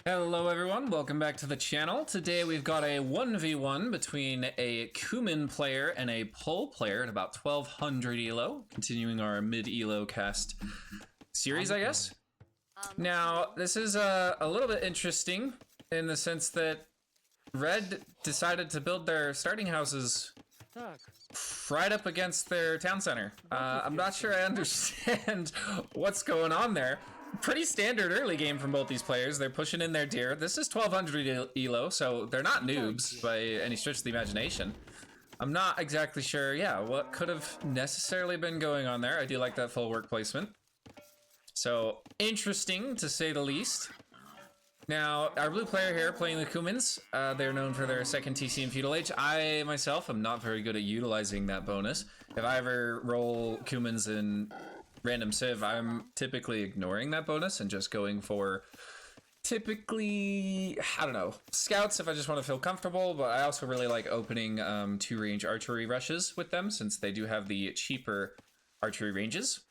Hello everyone, welcome back to the channel. Today we've got a 1v1 between a Cuman player and a Pole player at about 1200 elo, continuing our mid-elo cast series, I guess. Now, this is a little bit interesting in the sense that Red decided to build their starting houses right up against their town center. I'm not sure I understand what's going on there. Pretty standard early game from both these players. They're pushing in their deer. This is 1200 elo, so they're not noobs by any stretch of the imagination. I'm not exactly sure, yeah, what could have necessarily been going on there. I do like that full work placement. So, interesting to say the least. Now, our blue player here playing the Cumans, they're known for their second TC in Feudal Age. I, myself, am not very good at utilizing that bonus. If I ever roll Cumans in random civ, I'm typically ignoring that bonus and just going for typically, I don't know, scouts if I just want to feel comfortable, but I also really like opening two range archery rushes with them since they do have the cheaper archery ranges.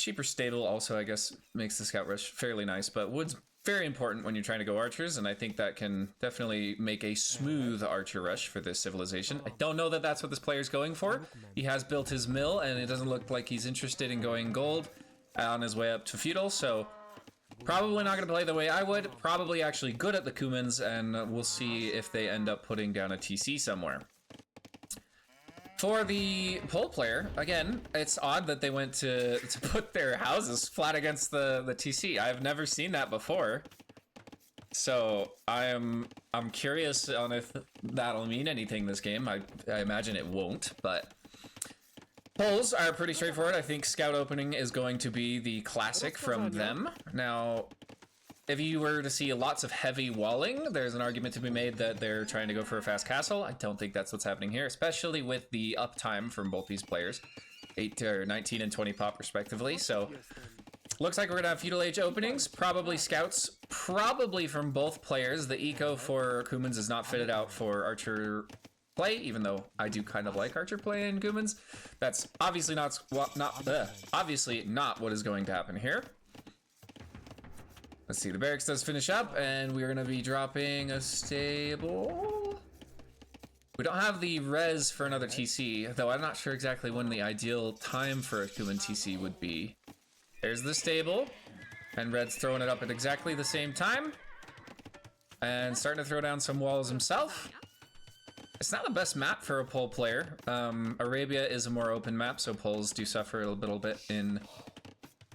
Cheaper stable also, I guess, makes the scout rush fairly nice, but wood's very important when you're trying to go archers, and I think that can definitely make a smooth archer rush for this civilization. I don't know that that's what this player's going for. He has built his mill, and it doesn't look like he's interested in going gold on his way up to feudal, so probably not going to play the way I would. Probably actually good at the Cumans, and we'll see if they end up putting down a TC somewhere. For the pole player, again, it's odd that they went to put their houses flat against the TC. I've never seen that before. So I'm curious on if that'll mean anything this game. I imagine it won't, but poles are pretty straightforward. I think scout opening is going to be the classic from them. Now, if you were to see lots of heavy walling, there's an argument to be made that they're trying to go for a fast castle. I don't think that's what's happening here, especially with the uptime from both these players. 19 and 20 pop respectively. So looks like we're gonna have feudal age openings, probably scouts, probably from both players. The eco for Cumans is not fitted out for archer play, even though I do kind of like archer play in Cumans. That's obviously obviously not what is going to happen here. Let's see, the barracks does finish up, and we're going to be dropping a stable. We don't have the res for another TC, though I'm not sure exactly when the ideal time for a Cuman TC would be. There's the stable, and Red's throwing it up at exactly the same time, and starting to throw down some walls himself. It's not the best map for a pole player. Arabia is a more open map, so poles do suffer a little bit in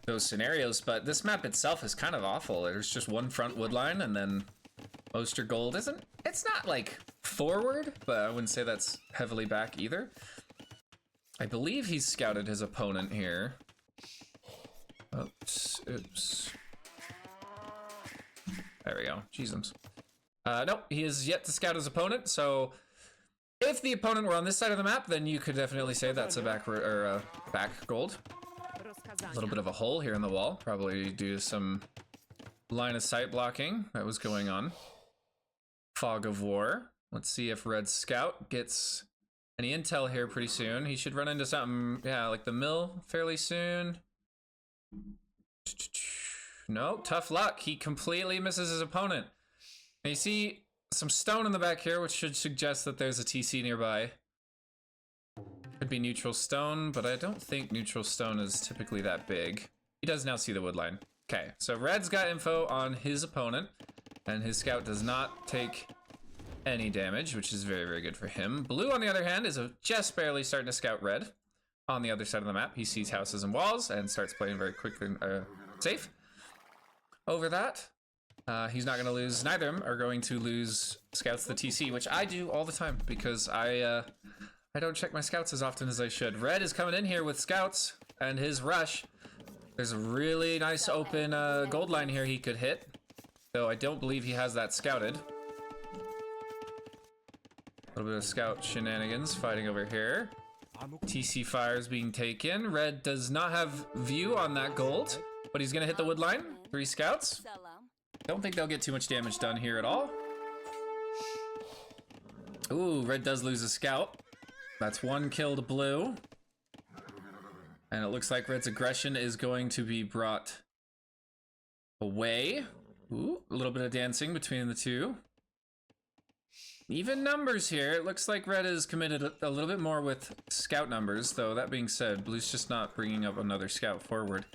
those scenarios, but this map itself is kind of awful. There's just one front wood line, and then most your gold it's not like forward, but I wouldn't say that's heavily back either. I believe he's scouted his opponent here. Oops. There we go. Jesus. Nope, he is yet to scout his opponent, so if the opponent were on this side of the map, then you could definitely say that's a back gold. A little bit of a hole here in the wall, probably due to some line of sight blocking that was going on. Fog of war. Let's see if Red Scout gets any intel here pretty soon. He should run into something, yeah, like the mill fairly soon. No, tough luck. He completely misses his opponent. And you see some stone in the back here, which should suggest that there's a TC nearby. Could be neutral stone, but I don't think neutral stone is typically that big. He does now see the wood line. Okay, so Red's got info on his opponent, and his scout does not take any damage, which is very, very good for him. Blue, on the other hand, is just barely starting to scout Red. On the other side of the map, he sees houses and walls and starts playing very quickly, safe. Over that, he's not going to lose. Neither of them are going to lose scouts the TC, which I do all the time because I don't check my scouts as often as I should. Red is coming in here with scouts and his rush. There's a really nice open gold line here he could hit, though I don't believe he has that scouted. A little bit of scout shenanigans fighting over here. TC fires being taken. Red does not have view on that gold, but he's gonna hit the wood line. 3 scouts. Don't think they'll get too much damage done here at all. Ooh, Red does lose a scout. That's 1 kill to blue. And it looks like Red's aggression is going to be brought away. Ooh, a little bit of dancing between the two. Even numbers here. It looks like red is committed a little bit more with scout numbers, though that being said, blue's just not bringing up another scout forward.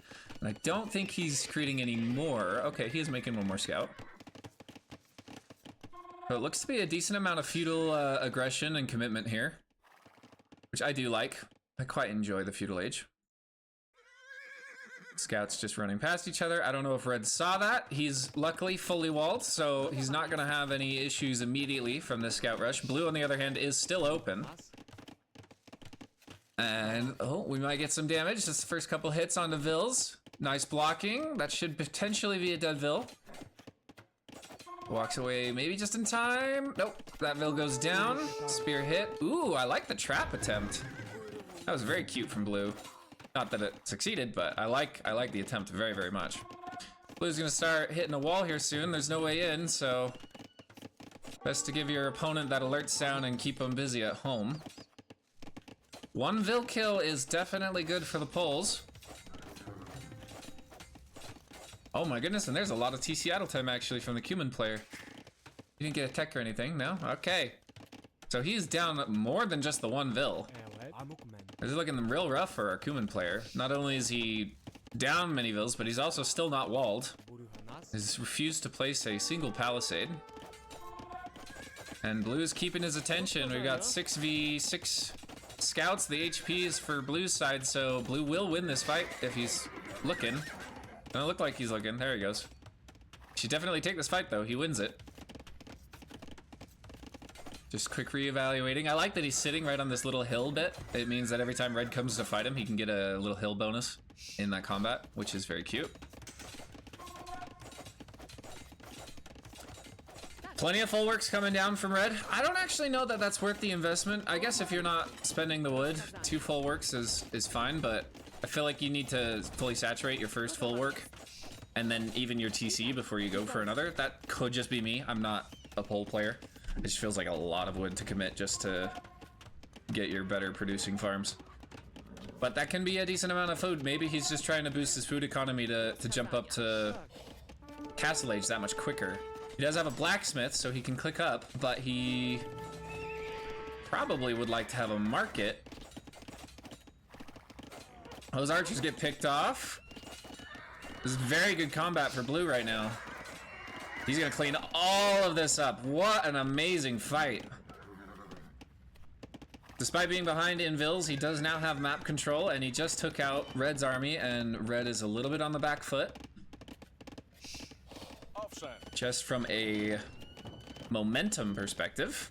And I don't think he's creating any more. Okay, he is making one more scout. So it looks to be a decent amount of feudal aggression and commitment here, which I do like. I quite enjoy the feudal age. Scouts just running past each other. I don't know if red saw that. He's luckily fully walled, so he's not going to have any issues immediately from this scout rush. Blue, on the other hand, is still open. And, oh, we might get some damage. Just the first couple hits onto Vils. Nice blocking. That should potentially be a dead Vil. Walks away maybe just in time. Nope, that Vil goes down. Spear hit. Ooh, I like the trap attempt. That was very cute from Blue. Not that it succeeded, but I like the attempt very, very much. Blue's gonna start hitting a wall here soon. There's no way in, so best to give your opponent that alert sound and keep them busy at home. One Vil kill is definitely good for the Poles. Oh my goodness, and there's a lot of TC idle time actually from the Cuman player. You didn't get a tech or anything, no? Okay. So he's down more than just the one Vil. This is looking real rough for our Cuman player. Not only is he down many Vils, but he's also still not walled. He's refused to place a single palisade. And Blue is keeping his attention. We've got 6v6 scouts. The HP is for Blue's side, so Blue will win this fight if he's looking. Doesn't look like he's looking. There he goes. Should definitely take this fight, though. He wins it. Just quick reevaluating. I like that he's sitting right on this little hill bit. It means that every time red comes to fight him, he can get a little hill bonus in that combat, which is very cute. Plenty of full works coming down from red. I don't actually know that that's worth the investment. I guess if you're not spending the wood, 2 full works is fine, but I feel like you need to fully saturate your first full work and then even your TC before you go for another. That could just be me. I'm not a pole player. It just feels like a lot of wood to commit just to get your better producing farms. But that can be a decent amount of food. Maybe he's just trying to boost his food economy to jump up to castle age that much quicker. He does have a blacksmith, so he can click up, but he probably would like to have a market. Those archers get picked off. This is very good combat for Blue right now. He's gonna clean all of this up. What an amazing fight. Despite being behind in Vils, he does now have map control, and he just took out Red's army, and Red is a little bit on the back foot. Just from a momentum perspective.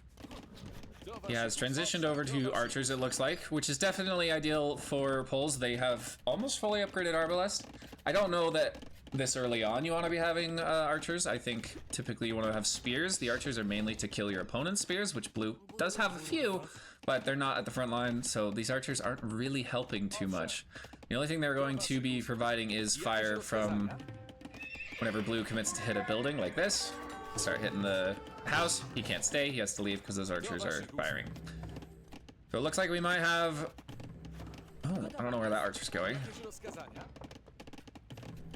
He has transitioned over to archers, it looks like, which is definitely ideal for Poles. They have almost fully upgraded Arbalest. I don't know that this early on you want to be having archers. I think typically you want to have spears. The archers are mainly to kill your opponent's spears, which Blue does have a few, but they're not at the front line, so these archers aren't really helping too much. The only thing they're going to be providing is fire from whenever Blue commits to hit a building like this. Start hitting the house. He can't stay. He has to leave because those archers are firing. So it looks like we might have... Oh, I don't know where that archer's going.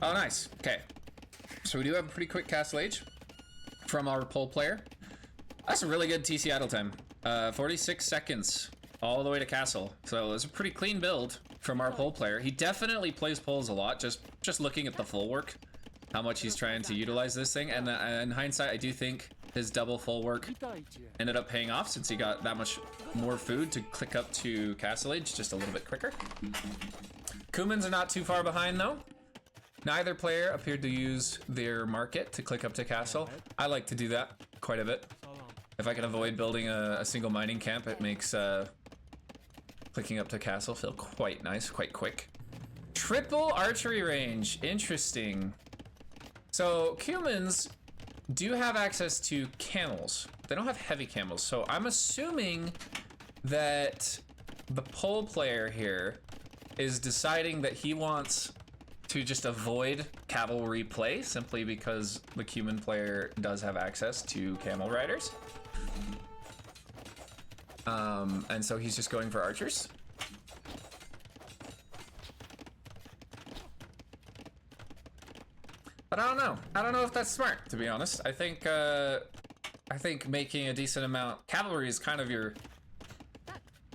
Oh, nice. Okay. So we do have a pretty quick castle age from our pole player. That's a really good TC idle time. 46 seconds all the way to castle. So it's a pretty clean build from our pole player. He definitely plays poles a lot, just looking at the full work, how much he's trying to utilize this thing. And in hindsight, I do think his double full work ended up paying off since he got that much more food to click up to castle age just a little bit quicker. Cumans are not too far behind though. Neither player appeared to use their market to click up to castle. I like to do that quite a bit. If I can avoid building a single mining camp, it makes clicking up to castle feel quite nice, quite quick. Triple archery range, interesting. So Cumans do have access to camels. They don't have heavy camels, so I'm assuming that the pole player here is deciding that he wants to just avoid cavalry play simply because the Cuman player does have access to camel riders. And so he's just going for archers. But I don't know. I don't know if that's smart, to be honest. I think making a decent amount... Cavalry is kind of your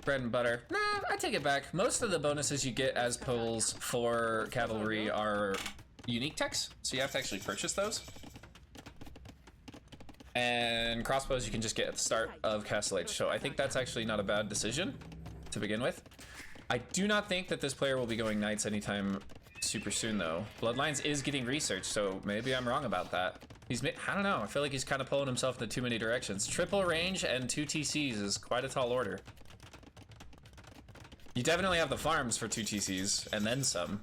bread and butter. Nah, I take it back. Most of the bonuses you get as poles for cavalry are unique techs, so you have to actually purchase those. And crossbows you can just get at the start of Castle Age, so I think that's actually not a bad decision to begin with. I do not think that this player will be going knights anytime super soon, though. Bloodlines is getting research, so maybe I'm wrong about that. I don't know, I feel like he's kind of pulling himself into too many directions. Triple range and 2 TCs is quite a tall order. You definitely have the farms for 2 TCs, and then some.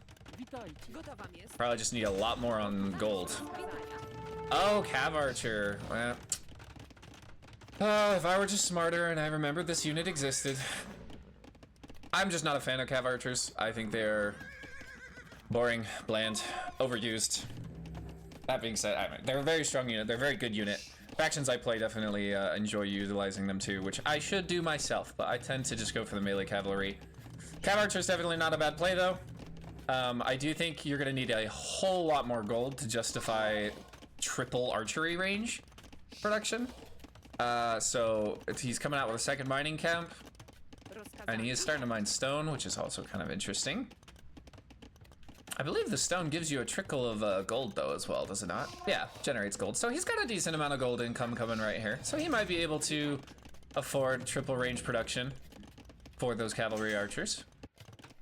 Probably just need a lot more on gold. Oh, Cav Archer. Well, oh, if I were just smarter and I remembered this unit existed. I'm just not a fan of Cav Archers. I think they're boring, bland, overused. That being said, they're a very strong unit. They're a very good unit. Factions I play definitely enjoy utilizing them too, which I should do myself, but I tend to just go for the melee cavalry. Cav Archer is definitely not a bad play though. I do think you're gonna need a whole lot more gold to justify triple archery range production. So he's coming out with a second mining camp, and he is starting to mine stone, which is also kind of interesting. I believe the stone gives you a trickle of gold though as well, does it not? Yeah, generates gold. So he's got a decent amount of gold income coming right here. So he might be able to afford triple range production for those cavalry archers.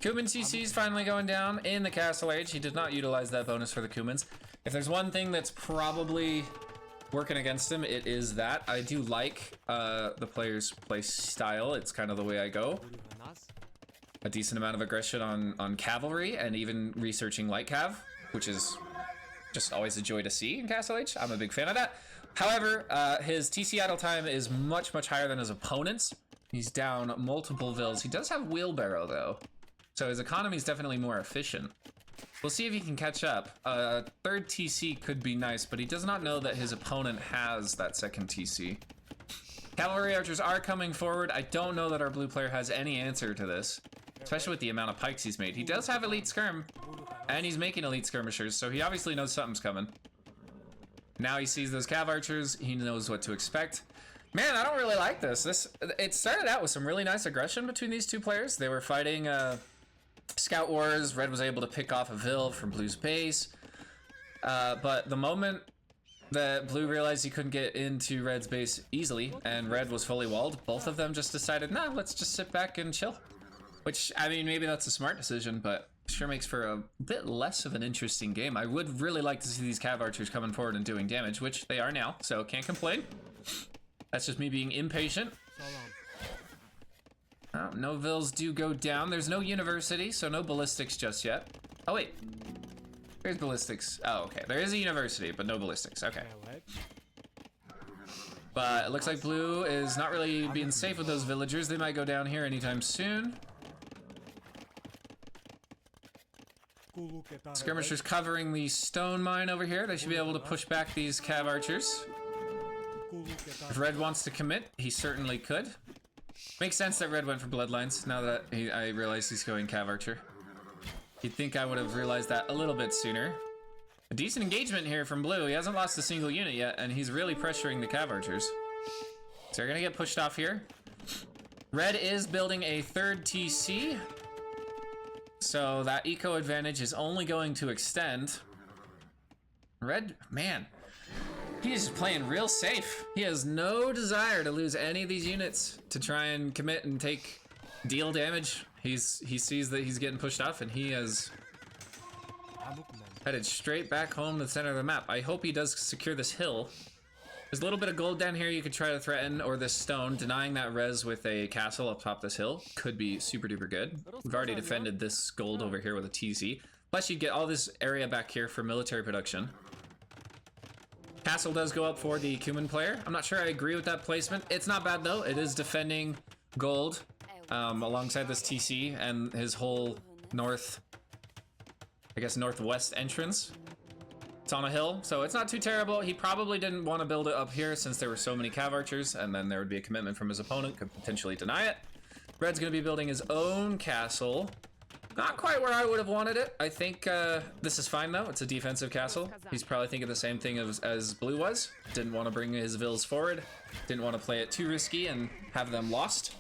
Cumans CC is finally going down in the Castle Age. He did not utilize that bonus for the Cumans. If there's one thing that's probably working against him, it is that. I do like the player's play style. It's kind of the way I go. A decent amount of aggression on cavalry and even researching light cav, which is just always a joy to see in Castle Age. I'm a big fan of that. However, his TC idle time is much, much higher than his opponent's. He's down multiple vills. He does have wheelbarrow though, so his economy is definitely more efficient. We'll see if he can catch up. Third TC could be nice, but he does not know that his opponent has that second TC. Cavalry archers are coming forward. I don't know that our blue player has any answer to this, especially with the amount of pikes he's made. He does have elite skirm, and he's making elite skirmishers, so he obviously knows something's coming. Now he sees those cav archers, he knows what to expect. Man, I don't really like this. It started out with some really nice aggression between these two players. They were fighting scout wars. Red was able to pick off a Vil from Blue's base. But the moment that Blue realized he couldn't get into Red's base easily, and Red was fully walled, both of them just decided, nah, let's just sit back and chill. Which, I mean, maybe that's a smart decision, but sure makes for a bit less of an interesting game. I would really like to see these cav archers coming forward and doing damage, which they are now, so can't complain. That's just me being impatient. Oh, no Vils do go down. There's no university, so no ballistics just yet. Oh, wait. There's ballistics. Oh, okay. There is a university, but no ballistics. Okay. But it looks like Blue is not really being safe with those villagers. They might go down here anytime soon. Skirmishers covering the stone mine over here. They should be able to push back these cav archers. If Red wants to commit, he certainly could. Makes sense that Red went for Bloodlines, now that I realize he's going Cav Archer. You'd think I would have realized that a little bit sooner. A decent engagement here from Blue. He hasn't lost a single unit yet, and he's really pressuring the Cav Archers. So they're gonna get pushed off here. Red is building a third TC, so that eco advantage is only going to extend. Red, man. He is playing real safe. He has no desire to lose any of these units to try and commit and deal damage. He sees that he's getting pushed off, and he has headed straight back home to the center of the map. I hope he does secure this hill. There's a little bit of gold down here you could try to threaten, or this stone. Denying that res with a castle up top this hill could be super duper good. We've already defended this gold over here with a TC. Plus you get all this area back here for military production. Castle does go up for the Cuman player. I'm not sure I agree with that placement. It's not bad though. It is defending gold alongside this TC and his whole northwest entrance. It's on a hill, so it's not too terrible. He probably didn't want to build it up here since there were so many cav archers, and then there would be a commitment from his opponent, could potentially deny it. Red's gonna be building his own castle Not quite where I would have wanted it. I think this is fine though. It's a defensive castle. He's probably thinking the same thing as Blue was. Didn't want to bring his vills forward. Didn't want to play it too risky and have them lost.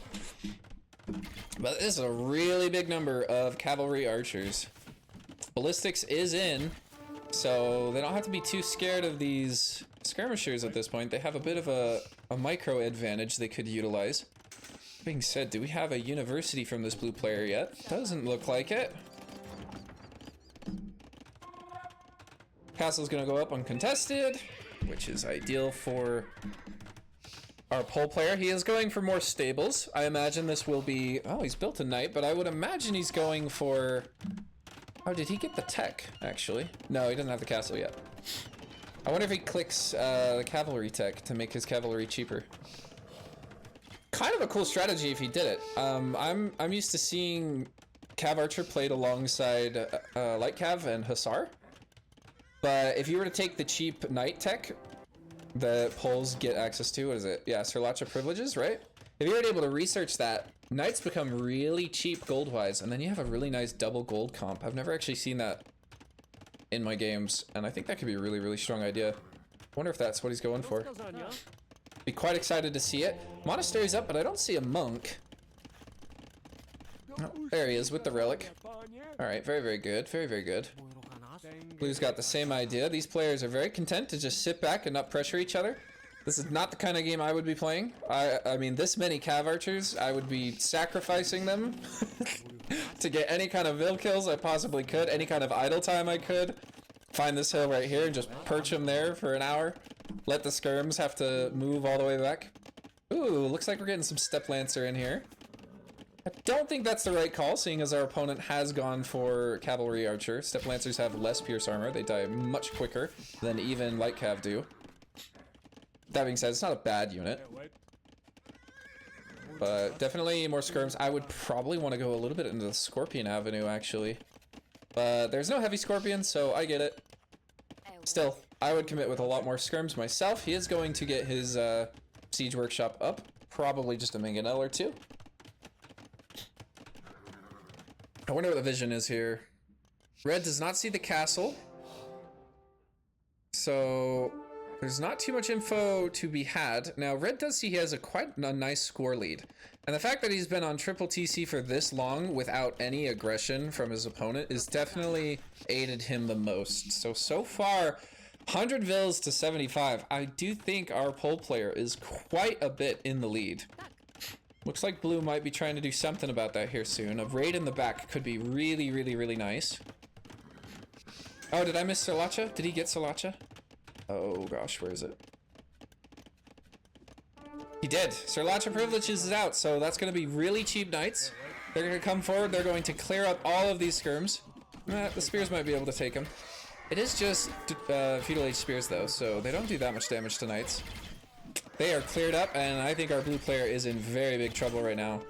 But this is a really big number of cavalry archers. Ballistics is in, so they don't have to be too scared of these skirmishers at this point. They have a bit of a micro advantage they could utilize. Being said, do we have a university from this blue player yet? Doesn't look like it. Castle's gonna go up uncontested, which is ideal for our pole player. He is going for more stables. I imagine this will be... Oh, he's built a knight, but I would imagine he's going for... Oh, did he get the tech, actually? No, he doesn't have the castle yet. I wonder if he clicks the cavalry tech to make his cavalry cheaper. Kind of a cool strategy if he did it. I'm used to seeing Cav Archer played alongside Light Cav and Hussar. But if you were to take the cheap Knight tech that Poles get access to, what is it? Yeah, Sriracha privileges, right? If you were able to research that, Knights become really cheap gold-wise, and then you have a really nice double gold comp. I've never actually seen that in my games, and I think that could be a really, really strong idea. I wonder if that's what he's going for. Be quite excited to see it. Monastery's up, but I don't see a monk. Oh, there he is with the relic. Alright, very, very good. Very, very good. Blue's got the same idea. These players are very content to just sit back and not pressure each other. This is not the kind of game I would be playing. I mean, this many Cav Archers, I would be sacrificing them to get any kind of Vil kills I possibly could, any kind of idle time I could. Find this hill right here and just perch them there for an hour. Let the skirms have to move all the way back. Ooh, looks like we're getting some Step Lancer in here. I don't think that's the right call, seeing as our opponent has gone for Cavalry Archer. Step Lancers have less Pierce Armor. They die much quicker than even Light Cav do. That being said, it's not a bad unit. But definitely more skirms. I would probably want to go a little bit into the Scorpion Avenue, actually. But there's no heavy Scorpion, so I get it. Still, I would commit with a lot more skirms myself. He is going to get his Siege Workshop up. Probably just a mangonel or two. I wonder what the vision is here. Red does not see the castle. So there's not too much info to be had. Now, Red does see he has quite a nice score lead. And the fact that he's been on triple TC for this long without any aggression from his opponent is definitely aided him the most. So far, 100 Vils to 75. I do think our pole player is quite a bit in the lead. Looks like Blue might be trying to do something about that here soon. A raid in the back could be really, really, really nice. Oh, did I miss Sriracha? Did he get Sriracha? Oh gosh, where is it? He did. Sriracha privileges is out, so that's going to be really cheap knights. They're going to come forward. They're going to clear up all of these skirms. The spears might be able to take them. It is just feudal age spears though, so they don't do that much damage to knights. They are cleared up, and I think our blue player is in very big trouble right now.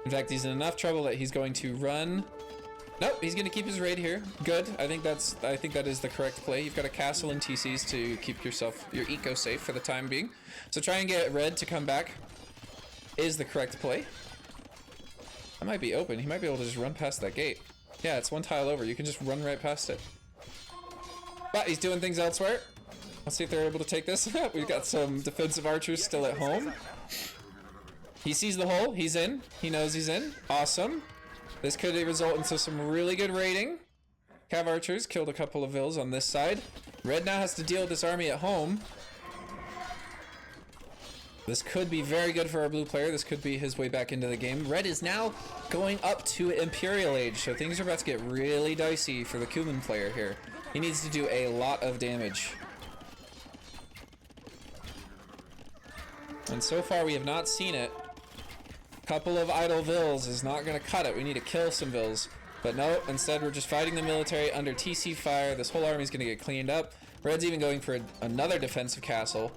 In fact, he's in enough trouble that he's going to run. Nope, he's going to keep his raid here. Good. I think that is the correct play. You've got a castle and TCs to keep your eco safe for the time being. So try and get Red to come back is the correct play. That might be open. He might be able to just run past that gate. Yeah, it's one tile over. You can just run right past it. But he's doing things elsewhere. Let's see if they're able to take this. We've got some defensive archers still at home. He sees the hole. He's in. He knows he's in. Awesome. This could result into some really good raiding. Cav archers killed a couple of Vils on this side. Red now has to deal with this army at home. This could be very good for our blue player. This could be his way back into the game. Red is now going up to Imperial Age, so things are about to get really dicey for the Cuman player here. He needs to do a lot of damage. And so far we have not seen it. Couple of idle Vils is not going to cut it. We need to kill some Vils. But no, instead we're just fighting the military under TC fire. This whole army is going to get cleaned up. Red's even going for another defensive castle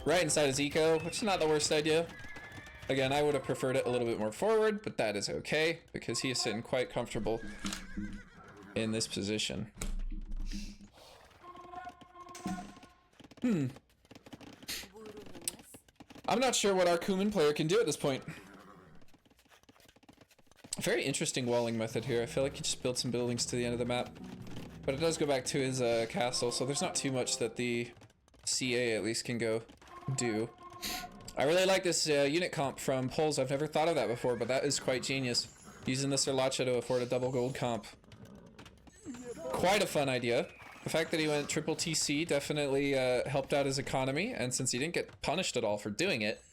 right inside his eco, which is not the worst idea. Again, I would have preferred it a little bit more forward, but that is okay because he is sitting quite comfortable in this position. I'm not sure what our Cuman player can do at this point. Very interesting walling method here. I feel like he just built some buildings to the end of the map. But it does go back to his castle, so there's not too much that the CA at least can go do. I really like this unit comp from Poles. I've never thought of that before, but that is quite genius. Using the Sriracha to afford a double gold comp. Quite a fun idea. The fact that he went triple TC definitely helped out his economy, and since he didn't get punished at all for doing it,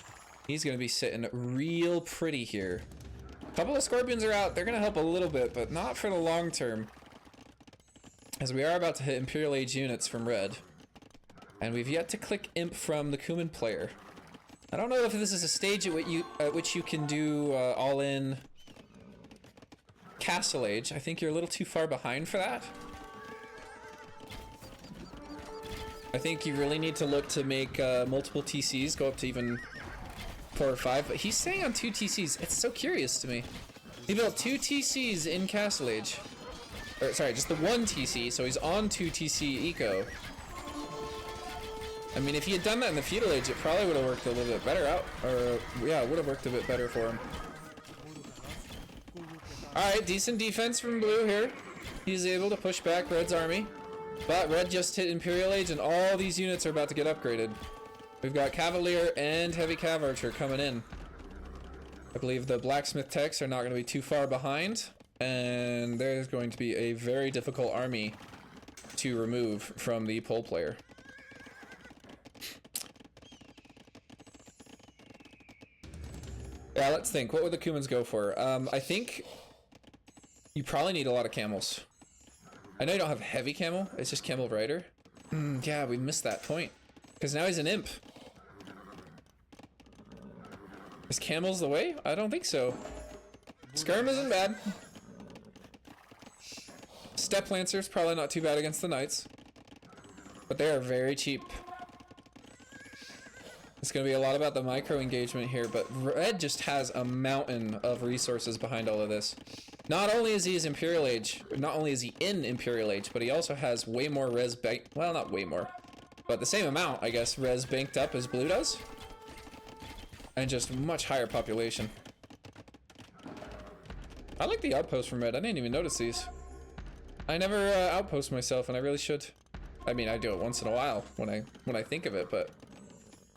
he's going to be sitting real pretty here. A couple of Scorpions are out. They're going to help a little bit, but not for the long term. As we are about to hit Imperial Age units from Red. And we've yet to click Imp from the Cuman player. I don't know if this is a stage at which you can do all-in Castle Age. I think you're a little too far behind for that. I think you really need to look to make multiple TCs, go up to even 4 or 5, but he's staying on 2 TCs. It's so curious to me. He built 2 TCs in Castle Age. Or, sorry, just the 1 TC, so he's on 2 TC eco. I mean, if he had done that in the Feudal Age, it probably would have worked a little bit better out. Or, yeah, it would have worked a bit better for him. Alright, decent defense from Blue here. He's able to push back Red's army. But Red just hit Imperial Age, and all these units are about to get upgraded. We've got Cavalier and Heavy Cav Archer coming in. I believe the Blacksmith techs are not going to be too far behind, and there's going to be a very difficult army to remove from the pole player. Yeah, let's think. What would the Cumans go for? I think you probably need a lot of camels. I know you don't have heavy camel, it's just camel rider. Yeah, we missed that point. Because now he's an imp. Is camels the way? I don't think so. Skirm isn't bad. Step Lancer's probably not too bad against the knights. But they are very cheap. It's going to be a lot about the micro engagement here, but Red just has a mountain of resources behind all of this. Not only is he in Imperial Age, but he also has way more res bank. Well, not way more, but the same amount, I guess, res banked up as Blue does, and just much higher population. I like the outpost from Red. I didn't even notice these. I never outpost myself, and I really should. I mean, I do it once in a while when I think of it, but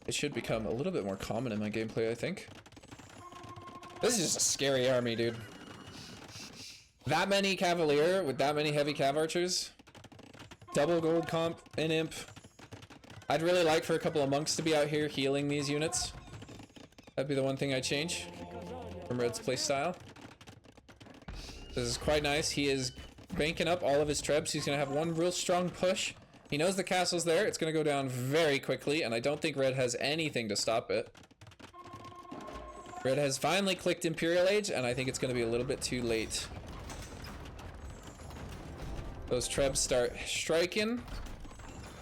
it should become a little bit more common in my gameplay, I think. This is just a scary army, dude. That many Cavalier with that many Heavy Cav Archers. Double gold comp in Imp. I'd really like for a couple of monks to be out here healing these units. That'd be the one thing I'd change from Red's playstyle. This is quite nice. He is banking up all of his trebs. He's going to have one real strong push. He knows the castle's there. It's going to go down very quickly, and I don't think Red has anything to stop it. Red has finally clicked Imperial Age, and I think it's going to be a little bit too late. Those trebs start striking.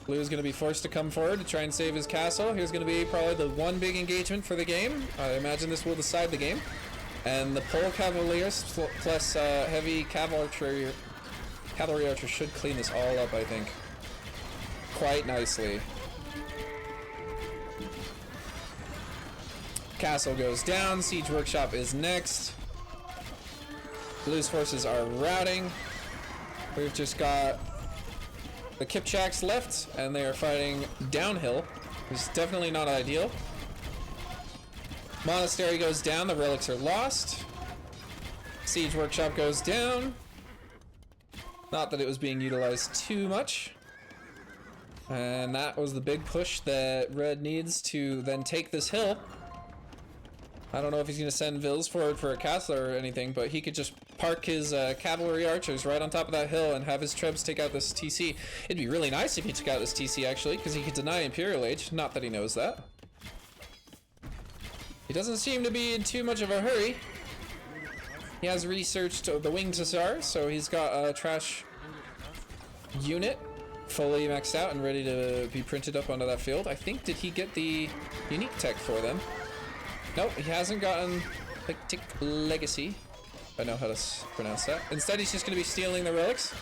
Blue is going to be forced to come forward to try and save his castle. Here's going to be probably the one big engagement for the game. I imagine this will decide the game. And the Pole Cavaliers plus Heavy Cavalry Archer should clean this all up, I think. Quite nicely. Castle goes down. Siege Workshop is next. Blue's forces are routing. We've just got the Kipchaks left, and they are fighting downhill. It's definitely not ideal. Monastery goes down, the relics are lost. Siege Workshop goes down. Not that it was being utilized too much. And that was the big push that Red needs to then take this hill. I don't know if he's going to send Vils forward for a castle or anything, but he could just park his cavalry archers right on top of that hill and have his trebs take out this TC. It'd be really nice if he took out this TC, actually, because he could deny Imperial Age. Not that he knows that. He doesn't seem to be in too much of a hurry. He has researched the Winged Hussar, so he's got a trash unit fully maxed out and ready to be printed up onto that field. I think, did he get the unique tech for them? Nope, he hasn't gotten Tick Legacy. I know how to pronounce that. Instead, he's just going to be stealing the relics.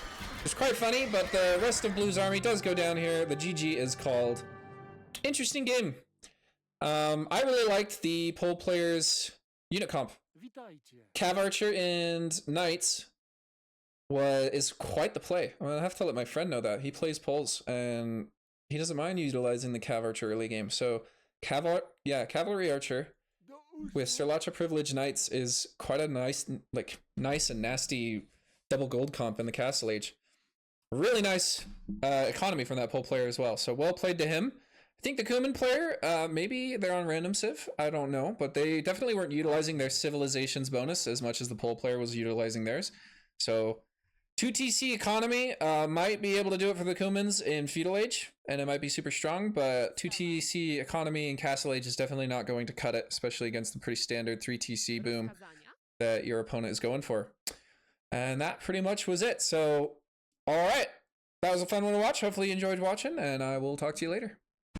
It's quite funny, but the rest of Blue's army does go down here. The GG is called. Interesting game. I really liked the pole player's unit comp Cav Archer and Knights is quite the play. I have to let my friend know that. He plays Poles, and he doesn't mind utilizing the Cav Archer early game. So, Cavalry Archer with Sriracha Privilege Knights is quite a nice and nasty double gold comp in the Castle Age. Really nice economy from that Pole player as well. So, well played to him. I think the Cuman player, maybe they're on random civ. I don't know, but they definitely weren't utilizing their civilizations bonus as much as the Pole player was utilizing theirs. So 2 TC economy might be able to do it for the Cumans in Feudal Age, and it might be super strong, but 2 TC economy in Castle Age is definitely not going to cut it, especially against the pretty standard 3 TC boom that your opponent is going for. And that pretty much was it. So, all right. That was a fun one to watch. Hopefully you enjoyed watching, and I will talk to you later.